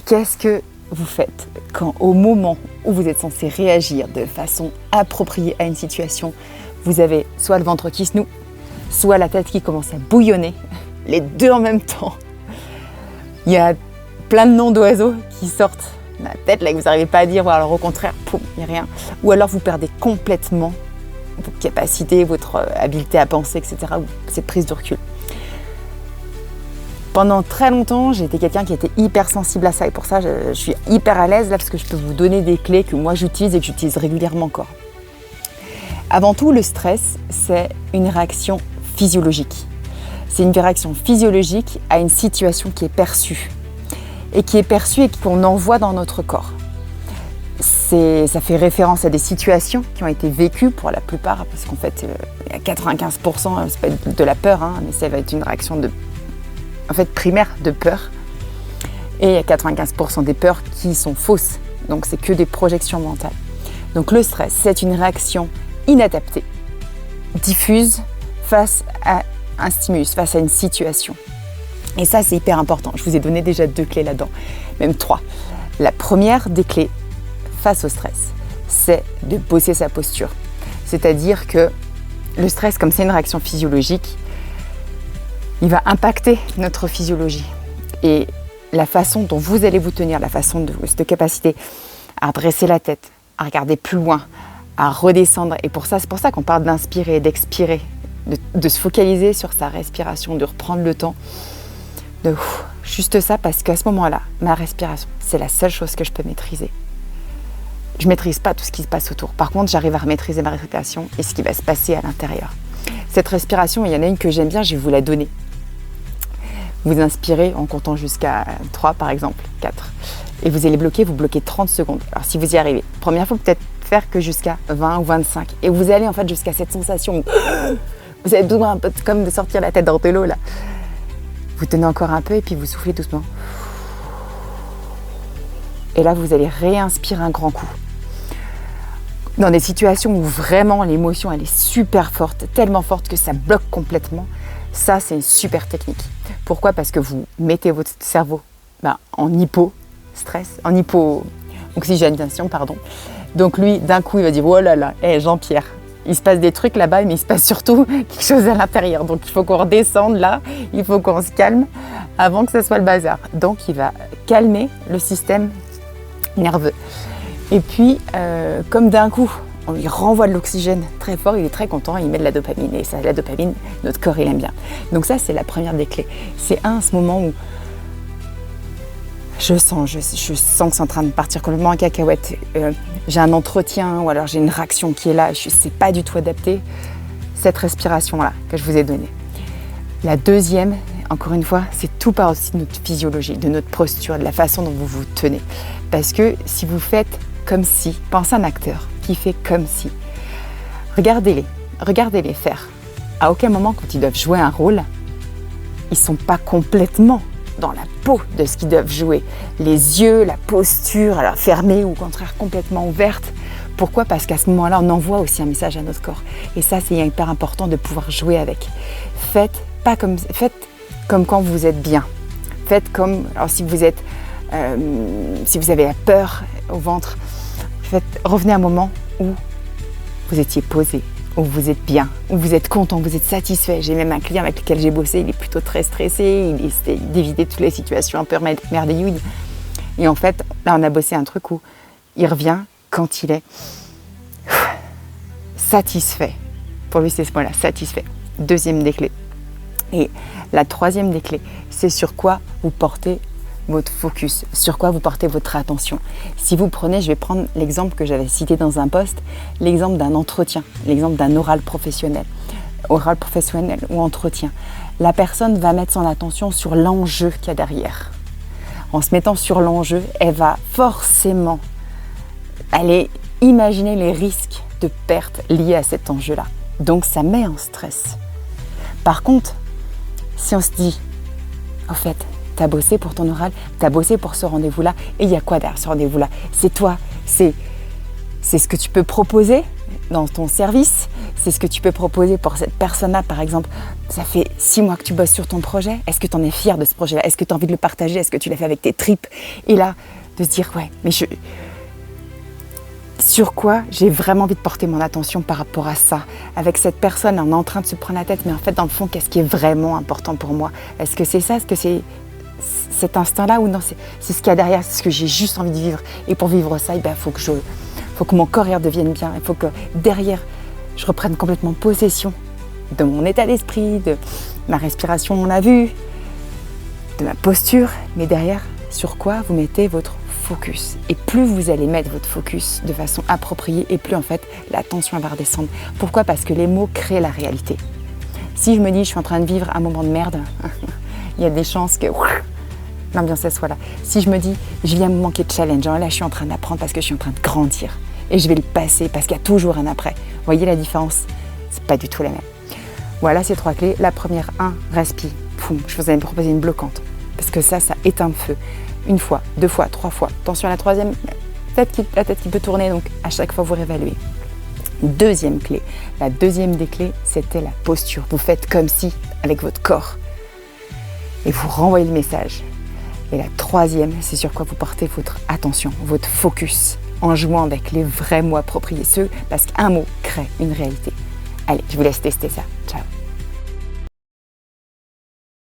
Qu'est-ce que vous faites quand au moment où vous êtes censé réagir de façon appropriée à une situation, vous avez soit le ventre qui se noue, soit la tête qui commence à bouillonner, les deux en même temps. Il y a plein de noms d'oiseaux qui sortent de la tête, là, que vous n'arrivez pas à dire, ou alors au contraire, poum, il n'y a rien. Ou alors vous perdez complètement votre capacité, votre habileté à penser, etc., ou cette prise de recul. Pendant très longtemps, j'ai été quelqu'un qui était hyper sensible à ça, et pour ça, je suis hyper à l'aise là, parce que je peux vous donner des clés que moi j'utilise et que j'utilise régulièrement encore. Avant tout, le stress, c'est une réaction physiologique. C'est une réaction physiologique à une situation qui est perçue. Et qu'on envoie dans notre corps. Ça fait référence à des situations qui ont été vécues pour la plupart, parce qu'en fait, il y a 95%, c'est pas de la peur, hein, mais ça va être une réaction primaire de peur. Et il y a 95% des peurs qui sont fausses, donc c'est que des projections mentales. Donc le stress, c'est une réaction inadaptée, diffuse face à un stimulus, face à une situation. Et ça, c'est hyper important. Je vous ai donné déjà 2 clés là-dedans, même 3. La première des clés face au stress, c'est de bosser sa posture. C'est-à-dire que le stress, comme c'est une réaction physiologique, il va impacter notre physiologie. Et la façon dont vous allez vous tenir, la façon de cette capacité à redresser la tête, à regarder plus loin, à redescendre. Et c'est pour ça qu'on parle d'inspirer et d'expirer, de se focaliser sur sa respiration, de reprendre le temps. Juste ça, parce qu'à ce moment-là, ma respiration, c'est la seule chose que je peux maîtriser. Je ne maîtrise pas tout ce qui se passe autour. Par contre, j'arrive à maîtriser ma respiration et ce qui va se passer à l'intérieur. Cette respiration, il y en a une que j'aime bien, je vais vous la donner. Vous inspirez en comptant jusqu'à 3 par exemple, 4. Et vous allez vous bloquez 30 secondes. Alors si vous y arrivez, première fois peut-être faire que jusqu'à 20 ou 25. Et vous allez en fait jusqu'à cette sensation où vous avez besoin un peu comme de sortir la tête de l'eau là. Vous tenez encore un peu et puis vous soufflez doucement. Et là, vous allez réinspirer un grand coup. Dans des situations où vraiment l'émotion, elle est super forte, tellement forte que ça bloque complètement, ça, c'est une super technique. Pourquoi ? Parce que vous mettez votre cerveau en hypo-stress, en hypo-oxygénation, pardon. Donc lui, d'un coup, il va dire « Oh là là, Jean-Pierre !» Il se passe des trucs là-bas, mais il se passe surtout quelque chose à l'intérieur. Donc, il faut qu'on redescende là, il faut qu'on se calme avant que ça soit le bazar. Donc, il va calmer le système nerveux. Et puis, comme d'un coup, on lui renvoie de l'oxygène très fort, il est très content, il met de la dopamine. Et ça, la dopamine, notre corps, il aime bien. Donc ça, c'est la première des clés. C'est ce moment où je sens que c'est en train de partir complètement en cacahuète. J'ai un entretien ou alors j'ai une réaction qui est là, c'est pas du tout adapté. Cette respiration-là que je vous ai donnée. La deuxième, encore une fois, c'est tout part aussi de notre physiologie, de notre posture, de la façon dont vous vous tenez. Parce que si vous faites comme si, pensez à un acteur qui fait comme si. Regardez-les faire. À aucun moment, quand ils doivent jouer un rôle, ils sont pas complètement dans la peau de ce qu'ils doivent jouer. Les yeux, la posture, alors fermée ou au contraire complètement ouverte. Pourquoi ? Parce qu'à ce moment-là, on envoie aussi un message à notre corps. Et ça, c'est hyper important de pouvoir jouer avec. Faites comme quand vous êtes bien. Faites comme, alors si vous avez la peur au ventre, revenez à un moment où vous étiez posé, où vous êtes bien, où vous êtes content, vous êtes satisfait. J'ai même un client avec lequel j'ai bossé, il est plutôt très stressé, il essaie d'éviter toutes les situations un peu merdéouilles. Et en fait, là, on a bossé un truc où il revient quand il est satisfait. Pour lui, c'est ce mot-là, satisfait. Deuxième des clés. Et la troisième des clés, c'est sur quoi vous portez votre focus, sur quoi vous portez votre attention. Si vous prenez, je vais prendre l'exemple que j'avais cité dans un post, l'exemple d'un entretien, l'exemple d'un oral professionnel ou entretien. La personne va mettre son attention sur l'enjeu qu'il y a derrière. En se mettant sur l'enjeu, elle va forcément aller imaginer les risques de perte liés à cet enjeu-là. Donc ça met en stress. Par contre, si on se dit, en fait, t'as bossé pour ton oral, t'as bossé pour ce rendez-vous-là, et il y a quoi derrière ce rendez-vous-là ? C'est toi, c'est ce que tu peux proposer, dans ton service, c'est ce que tu peux proposer pour cette personne-là. Par exemple, ça fait 6 mois que tu bosses sur ton projet. Est-ce que tu en es fier de ce projet-là? Est-ce que tu as envie de le partager? Est-ce que tu l'as fait avec tes tripes? Et là, de se dire, ouais, mais sur quoi j'ai vraiment envie de porter mon attention par rapport à ça? Avec cette personne, on est en train de se prendre la tête, mais en fait, dans le fond, qu'est-ce qui est vraiment important pour moi? Est-ce que c'est ça? Est-ce que c'est cet instinct-là ou non? C'est ce qu'il y a derrière, c'est ce que j'ai juste envie de vivre. Et pour vivre ça, il faut que mon corps redevienne bien. Il faut que derrière, je reprenne complètement possession de mon état d'esprit, de ma respiration, on l'a vu, de ma posture. Mais derrière, sur quoi vous mettez votre focus? Et plus vous allez mettre votre focus de façon appropriée, et plus en fait l'attention va redescendre. Pourquoi? Parce que les mots créent la réalité. Si je me dis je suis en train de vivre un moment de merde, il y a des chances que l'ambiance soit là. Si je me dis je viens me manquer de challenge, là je suis en train d'apprendre parce que je suis en train de grandir et je vais le passer parce qu'il y a toujours un après. Vous voyez la différence? C'est pas du tout la même. Voilà ces 3 clés. La première, 1, respire. Poum, je vous avais proposé une bloquante parce que ça éteint le feu. 1 fois, 2 fois, 3 fois. Attention à la 3e, la tête qui peut tourner, donc à chaque fois vous réévaluez. 2e clé. La 2e des clés, c'était la posture. Vous faites comme si, avec votre corps. Et vous renvoyez le message. Et la 3e, c'est sur quoi vous portez votre attention, votre focus, en jouant avec les vrais mots appropriés, parce qu'un mot crée une réalité. Allez, je vous laisse tester ça. Ciao.